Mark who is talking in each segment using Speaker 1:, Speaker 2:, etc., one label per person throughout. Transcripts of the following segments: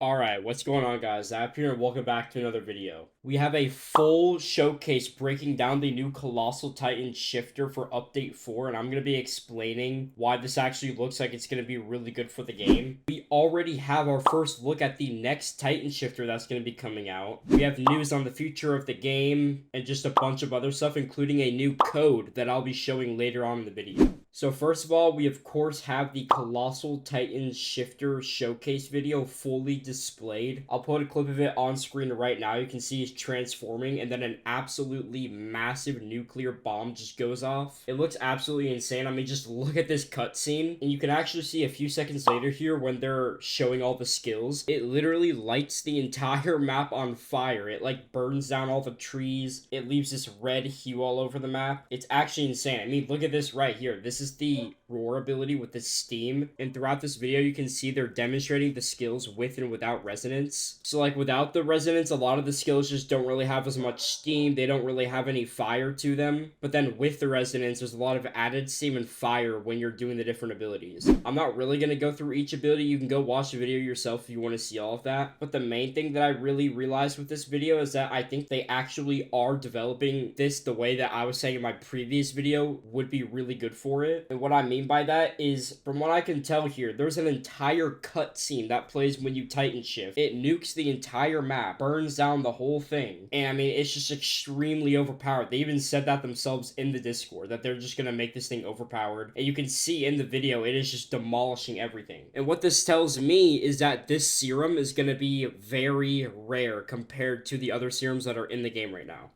Speaker 1: Alright, what's going on guys? Zap here and welcome back to another video. We have a full showcase breaking down the new Colossal Titan shifter for update 4, and I'm going to be explaining why this actually looks like it's going to be really good for the game. We already have our first look at the next Titan shifter that's going to be coming out. We have news on the future of the game and just a bunch of other stuff, including a new code that I'll be showing later on in the video. So first of all, we of course have the Colossal Titan shifter showcase video fully displayed. I'll put a clip of it on screen right now. You can see it's transforming and then an absolutely massive nuclear bomb just goes off. It looks absolutely insane. I mean, just look at this cutscene and you can actually see a few seconds later here when they're showing all the skills, it literally lights the entire map on fire. It like burns down all the trees. It leaves this red hue all over the map. It's actually insane. I mean, look at this right here. This is the roar ability with the steam, and throughout this video you can see they're demonstrating the skills with and without resonance. So like without the resonance, a lot of the skills just don't really have as much steam, they don't really have any fire to them, but then with the resonance there's a lot of added steam and fire when you're doing the different abilities. I'm not really going to go through each ability. You can go watch the video yourself if you want to see all of that, but the main thing that I really realized with this video is that I think they actually are developing this the way that I was saying in my previous video would be really good for it. And what I mean by that is, from what I can tell here, there's an entire cutscene that plays when you Titan shift. It nukes the entire map, burns down the whole thing. And I mean, it's just extremely overpowered. They even said that themselves in the Discord, that they're just gonna make this thing overpowered. And you can see in the video, it is just demolishing everything. And what this tells me is that this serum is gonna be very rare compared to the other serums that are in the game right now.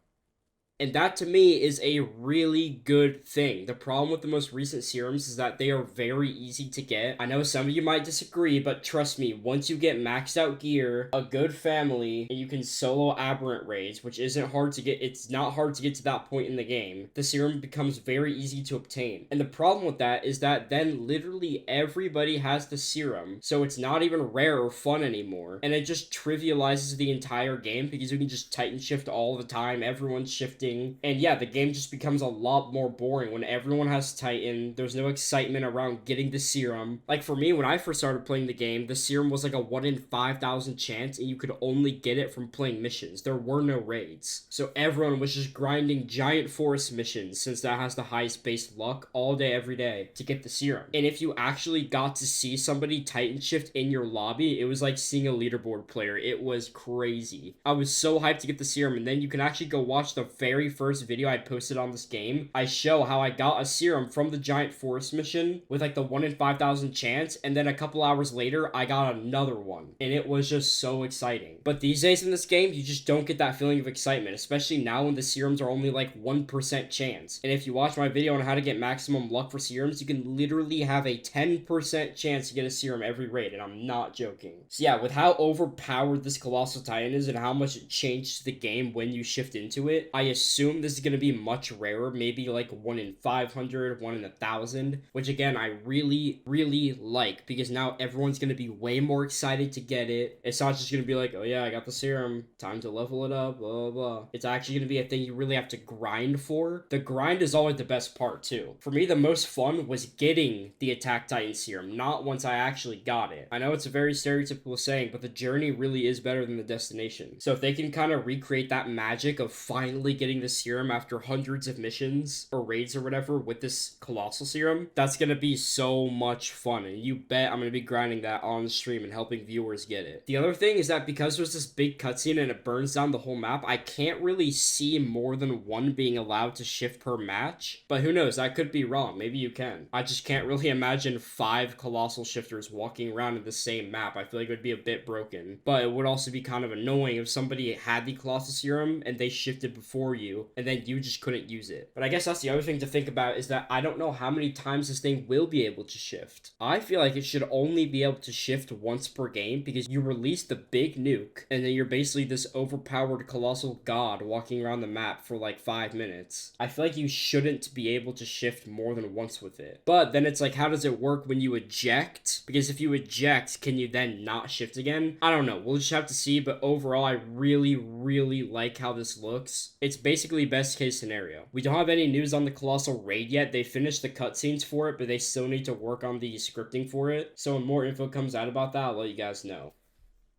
Speaker 1: And that to me is a really good thing. The problem with the most recent serums is that they are very easy to get. I know some of you might disagree, but trust me, once you get maxed out gear, a good family, and you can solo aberrant raids, which isn't hard to get, it's not hard to get to that point in the game, the serum becomes very easy to obtain. And the problem with that is that then literally everybody has the serum, so it's not even rare or fun anymore. And it just trivializes the entire game because you can just Titan shift all the time, everyone's shifting. And yeah, the game just becomes a lot more boring when everyone has Titan. There's no excitement around getting the serum. Like for me, when I first started playing the game, the serum was like a 1 in 5,000 chance and you could only get it from playing missions. There were no raids. So everyone was just grinding giant forest missions, since that has the highest base luck, all day every day to get the serum. And if you actually got to see somebody Titan shift in your lobby, it was like seeing a leaderboard player. It was crazy. I was so hyped to get the serum, and then you can actually go watch the very first video I posted on this game. I show how I got a serum from the giant forest mission with like the 1 in 5,000 chance, and then a couple hours later I got another one, and it was just so exciting. But these days in this game, you just don't get that feeling of excitement, especially now when the serums are only like 1% chance. And if you watch my video on how to get maximum luck for serums, you can literally have a 10% chance to get a serum every raid, and I'm not joking. So yeah, with how overpowered this Colossal Titan is and how much it changed the game when you shift into it, I assume this is going to be much rarer, maybe like 1 in 500, 1 in 1,000, which again, I really like, because now everyone's going to be way more excited to get it. It's not just going to be like, oh yeah, I got the serum, time to level it up, blah, blah, blah. It's actually going to be a thing you really have to grind for. The grind is always the best part too. For me, the most fun was getting the Attack Titan serum, not once I actually got it. I know it's a very stereotypical saying, but the journey really is better than the destination. So if they can kind of recreate that magic of finally getting the serum after hundreds of missions or raids or whatever with this Colossal serum, that's gonna be so much fun, and you bet I'm gonna be grinding that on the stream and helping viewers get it. The other thing is that because there's this big cutscene and it burns down the whole map, I can't really see more than one being allowed to shift per match, but who knows, that could be wrong. Maybe you can. I just can't really imagine 5 Colossal shifters walking around in the same map. I feel like it would be a bit broken, but it would also be kind of annoying if somebody had the Colossal serum and they shifted before you and then you just couldn't use it. But I guess that's the other thing to think about, is that I don't know how many times this thing will be able to shift. I feel like it should only be able to shift once per game, because you release the big nuke and then you're basically this overpowered colossal god walking around the map for like 5 minutes. I feel like you shouldn't be able to shift more than once with it. But then it's like, how does it work when you eject? Because if you eject, can you then not shift again? I don't know. We'll just have to see, but overall I really like how this looks. It's basically best case scenario. We don't have any news on the Colossal raid yet. They finished the cutscenes for it, but they still need to work on the scripting for it. So when more info comes out about that, I'll let you guys know.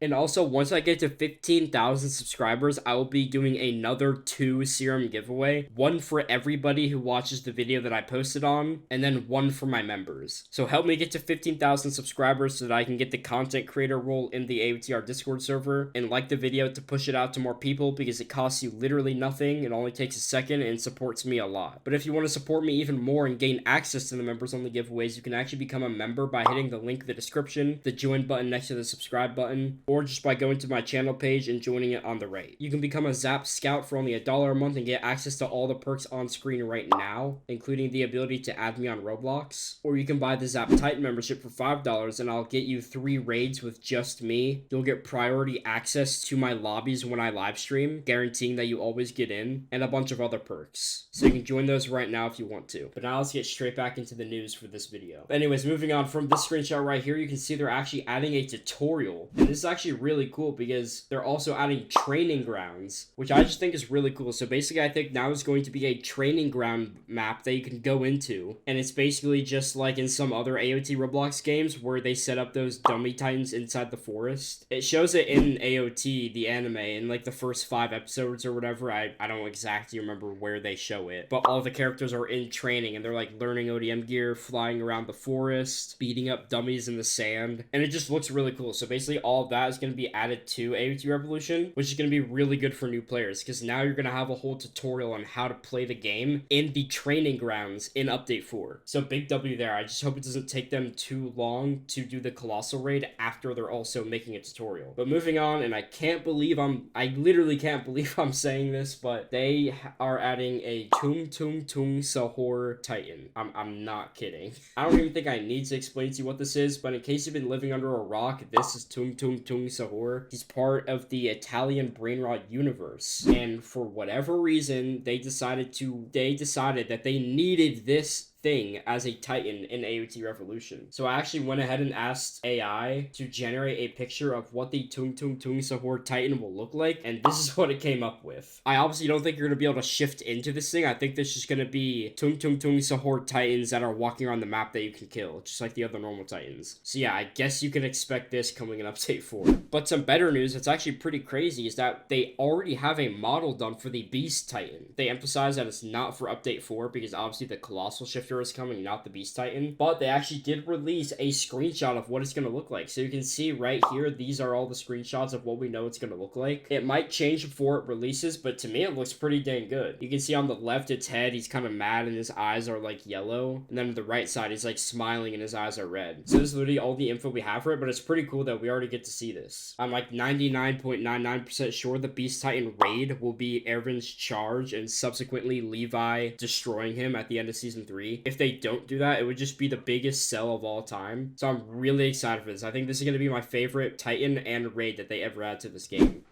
Speaker 1: And also, once I get to 15,000 subscribers, I will be doing another 2 serum giveaway. One for everybody who watches the video that I posted on, and then one for my members. So help me get to 15,000 subscribers so that I can get the content creator role in the AOTR Discord server, and like the video to push it out to more people because it costs you literally nothing. It only takes a second and supports me a lot. But if you want to support me even more and gain access to the members only giveaways, you can actually become a member by hitting the link in the description, the join button next to the subscribe button, or just by going to my channel page and joining it on the right. You can become a Zap Scout for only $1 a month and get access to all the perks on screen right now, including the ability to add me on Roblox. Or you can buy the Zap Titan membership for $5 and I'll get you 3 raids with just me. You'll get priority access to my lobbies when I live stream, guaranteeing that you always get in, and a bunch of other perks. So you can join those right now if you want to. But now let's get straight back into the news for this video. But anyways, moving on from this screenshot right here, you can see they're actually adding a tutorial. And this is actually really cool because they're also adding training grounds, which I just think is really cool. So basically, I think now is going to be a training ground map that you can go into. And it's basically just like in some other AOT Roblox games where they set up those dummy titans inside the forest. It shows it in AOT, the anime, in like the first 5 episodes or whatever. I don't exactly remember where they show it. But all the characters are in training and they're like learning ODM gear, flying around the forest, beating up dummies in the sand. And it just looks really cool. So basically all of that is going to be added to AOT Revolution, which is going to be really good for new players because now you're going to have a whole tutorial on how to play the game in the training grounds in Update 4. So big W there. I just hope it doesn't take them too long to do the Colossal raid after they're also making a tutorial. But moving on, and I literally can't believe I'm saying this, but they are adding a Tung Sahur Titan. I'm not kidding. I don't even think I need to explain to you what this is, but in case you've been living under a rock, this is Tung Sahur. He's part of the Italian brainrot universe, and for whatever reason, they decided that they needed this thing as a Titan in AOT Revolution. So I actually went ahead and asked AI to generate a picture of what the Tung Sahur Titan will look like, and this is what it came up with. I obviously don't think you're gonna be able to shift into this thing. I think this is gonna be Tung Sahur Titans that are walking around the map that you can kill, just like the other normal Titans. So yeah, I guess you can expect this coming in Update 4. But some better news that's actually pretty crazy is that they already have a model done for the Beast Titan. They emphasize that it's not for Update 4 because obviously the Colossal Shifter is coming, not the Beast Titan, but they actually did release a screenshot of what it's going to look like. So you can see right here, these are all the screenshots of what we know it's going to look like. It might change before it releases, but to me it looks pretty dang good. You can see on the left its head, he's kind of mad and his eyes are like yellow, and then on the right side he's like smiling and his eyes are red. So this is literally all the info we have for it, but it's pretty cool that we already get to see this. I'm like 99.99% sure the Beast Titan raid will be Eren's charge and subsequently Levi destroying him at the end of season 3. If they don't do that, it would just be the biggest sell of all time. So I'm really excited for this. I think this is going to be my favorite Titan and raid that they ever add to this game.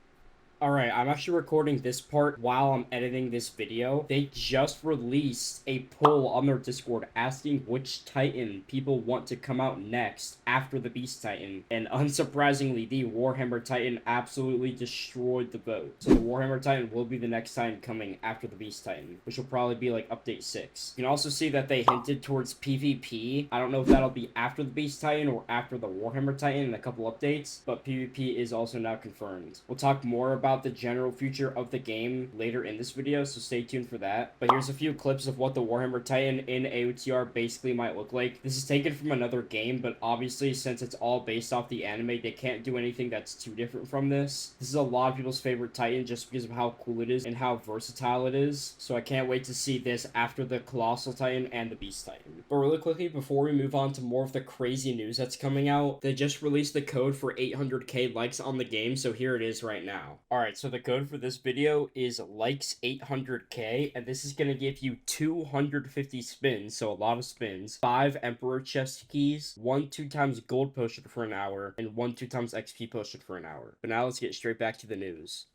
Speaker 1: Alright, I'm actually recording this part while I'm editing this video. They just released a poll on their Discord asking which Titan people want to come out next after the Beast Titan. And unsurprisingly, the Warhammer Titan absolutely destroyed the vote. So the Warhammer Titan will be the next Titan coming after the Beast Titan, which will probably be like Update 6. You can also see that they hinted towards PvP. I don't know if that'll be after the Beast Titan or after the Warhammer Titan in a couple updates, but PvP is also now confirmed. We'll talk more about the general future of the game later in this video, so stay tuned for that. But here's a few clips of what the Warhammer Titan in AOTR basically might look like. This is taken from another game, but obviously since it's all based off the anime, they can't do anything that's too different from this. This is a lot of people's favorite Titan just because of how cool it is and how versatile it is, so I can't wait to see this after the Colossal Titan and the Beast Titan. But really quickly, before we move on to more of the crazy news that's coming out, they just released the code for 800k likes on the game, so here it is right now. Alright, so the code for this video is likes 800k, and this is going to give you 250 spins, so a lot of spins, 5 Emperor chest keys, 1 2x gold potion for an hour, and 1 2x XP potion for an hour. But now let's get straight back to the news.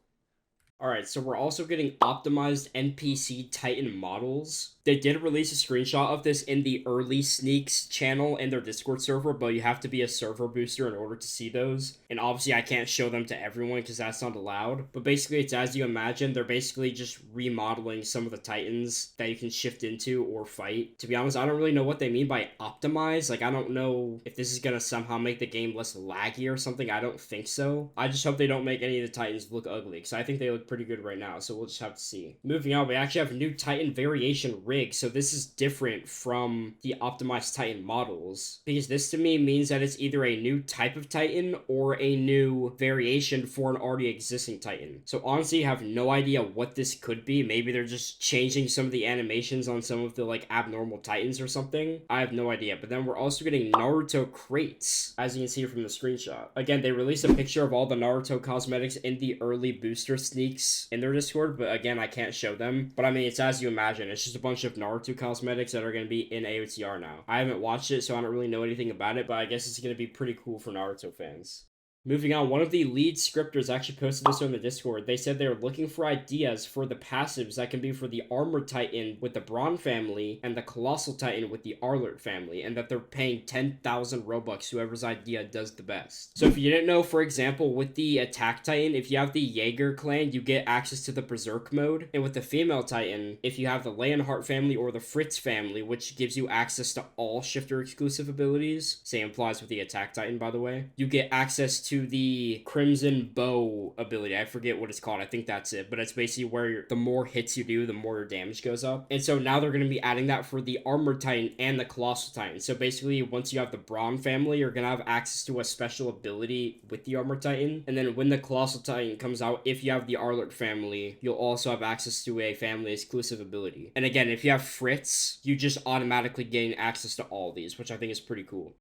Speaker 1: Alright, so we're also getting optimized NPC Titan models. They did release a screenshot of this in the early sneaks channel in their Discord server, but you have to be a server booster in order to see those. And obviously I can't show them to everyone because that's not allowed. But basically it's as you imagine. They're basically just remodeling some of the Titans that you can shift into or fight. To be honest, I don't really know what they mean by optimize. Like, I don't know if this is gonna somehow make the game less laggy or something. I don't think so. I just hope they don't make any of the Titans look ugly because I think they look pretty good right now. So we'll just have to see. Moving on, we actually have a new Titan variation rig. So this is different from the optimized Titan models because this to me means that it's either a new type of Titan or a new variation for an already existing Titan. So honestly, I have no idea what this could be. Maybe they're just changing some of the animations on some of the like abnormal Titans or something. I have no idea. But then we're also getting Naruto crates, as you can see from the screenshot. Again, they released a picture of all the Naruto cosmetics in the early booster sneaks in their Discord, but again, I can't show them. But I mean, it's as you imagine. It's just a bunch of Naruto cosmetics that are going to be in AOTR now. I haven't watched it, so I don't really know anything about it, but I guess it's going to be pretty cool for Naruto fans. Moving on, one of the lead scripters actually posted this on the Discord. They said they were looking for ideas for the passives that can be for the Armored Titan with the Brawn family and the Colossal Titan with the Arlert family, and that they're paying 10,000 Robux whoever's idea does the best. So if you didn't know, for example, with the Attack Titan, if you have the Jaeger clan, you get access to the Berserk mode. And with the Female Titan, if you have the Leonhardt family or the Fritz family, which gives you access to all shifter exclusive abilities, same applies with the Attack Titan, by the way, you get access to the Crimson Bow ability. I forget what it's called. I think that's it. But it's basically where the more hits you do, the more your damage goes up. And so now they're going to be adding that for the Armored Titan and the Colossal Titan. So basically, once you have the Brawn family, you're going to have access to a special ability with the Armored Titan. And then when the Colossal Titan comes out, if you have the Arlert family, you'll also have access to a family exclusive ability. And again, if you have Fritz, you just automatically gain access to all these, which I think is pretty cool.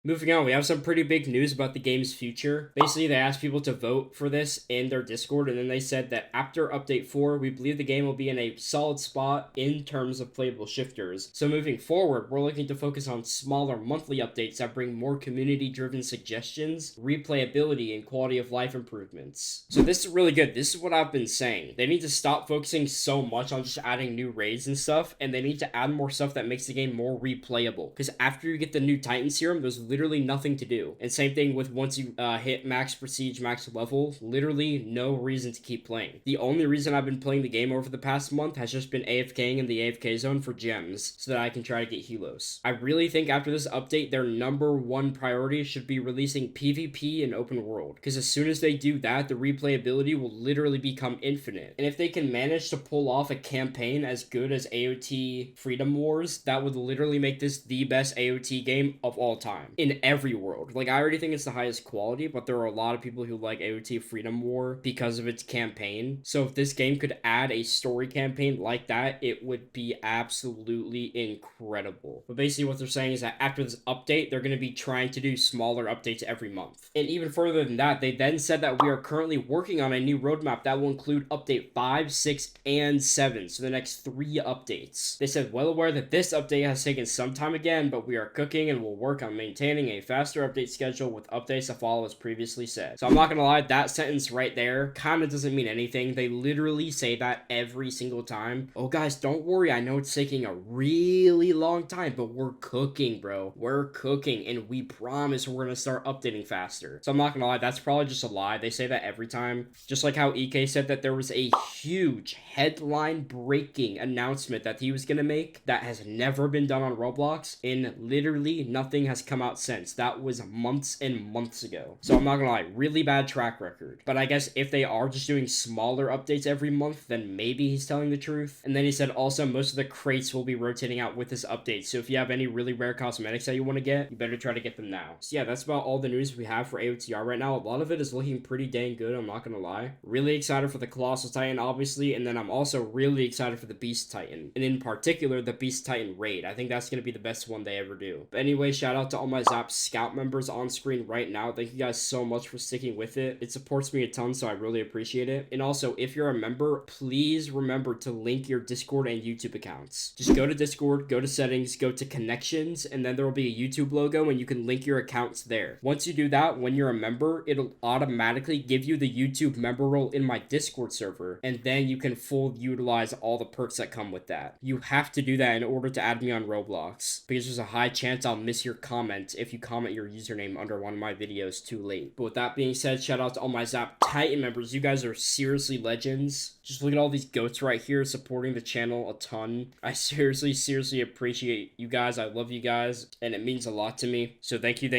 Speaker 1: Moving on, we have some pretty big news about the game's future. Basically, they asked people to vote for this in their Discord, and then they said that after Update 4, we believe the game will be in a solid spot in terms of playable shifters. So moving forward, we're looking to focus on smaller monthly updates that bring more community-driven suggestions, replayability, and quality of life improvements. So this is really good. This is what I've been saying. They need to stop focusing so much on just adding new raids and stuff, and they need to add more stuff that makes the game more replayable. Because after you get the new Titan Serum, there's literally nothing to do. And same thing with once you hit max prestige, max level, literally no reason to keep playing. The only reason I've been playing the game over the past month has just been AFKing in the AFK zone for gems so that I can try to get helos. I really think after this update, their #1 priority should be releasing PvP and open world, because as soon as they do that, the replayability will literally become infinite. And if they can manage to pull off a campaign as good as AOT Freedom Wars, that would literally make this the best AOT game of all time in every world. Like, I already think it's the highest quality, but there are a lot of people who like AOT Freedom War because of its campaign. So if this game could add a story campaign like that, it would be absolutely incredible. But basically what they're saying is that after this update, they're going to be trying to do smaller updates every month. And even further than that, they then said that we are currently working on a new roadmap that will include update 5, 6, and 7. So the next 3 updates. They said, well aware that this update has taken some time again, but we are cooking and will work on maintaining a faster update schedule with updates to follow as previously said. So I'm not gonna lie, that sentence right there kind of doesn't mean anything. They literally say that every single time. Oh guys, don't worry, I know it's taking a really long time, but we're cooking, bro. We're cooking, and we promise we're gonna start updating faster. So I'm not gonna lie, that's probably just a lie. They say that every time. Just like how EK said that there was a huge headline breaking announcement that he was gonna make that has never been done on Roblox, and literally nothing has come out since. That was months and months ago. So I'm not gonna lie, really bad track record. But I guess if they are just doing smaller updates every month, then maybe he's telling the truth. And then he said also most of the crates will be rotating out with this update. So if you have any really rare cosmetics that you want to get, you better try to get them now. So yeah, that's about all the news we have for AOTR right now. A lot of it is looking pretty dang good, I'm not gonna lie. Really excited for the Colossal Titan, obviously, and then I'm also really excited for the Beast Titan. And in particular, the Beast Titan raid. I think that's gonna be the best one they ever do. But anyway, shout out to all my Zap Scout members on screen right now. Thank you guys so much for sticking with it. It supports me a ton, so I really appreciate it. And also, if you're a member, please remember to link your Discord and YouTube accounts. Just go to Discord, go to settings, go to connections, and then there will be a YouTube logo and you can link your accounts there. Once you do that, when you're a member, it'll automatically give you the YouTube member role in my Discord server, and then you can full utilize all the perks that come with that. You have to do that in order to add me on Roblox, because there's a high chance I'll miss your comment if you comment your username under one of my videos too late. But with that being said, shout out to all my Zap Titan members. You guys are seriously legends. Just look at all these goats right here supporting the channel a ton. I seriously appreciate you guys. I love you guys, and it means a lot to me. So thank you.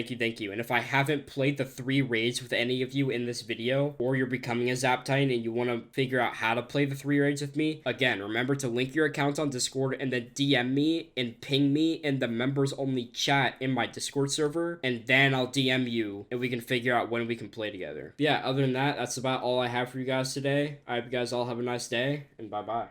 Speaker 1: And if I haven't played the 3 raids with any of you in this video, or you're becoming a Zap Titan and you want to figure out how to play the 3 raids with me, again, remember to link your account on Discord and then DM me and ping me in the members only chat in my Discord server, and then I'll DM you and we can figure out when we can play together. But yeah, other than that, that's about all I have for you guys today. I hope you guys all have a nice day, and bye-bye.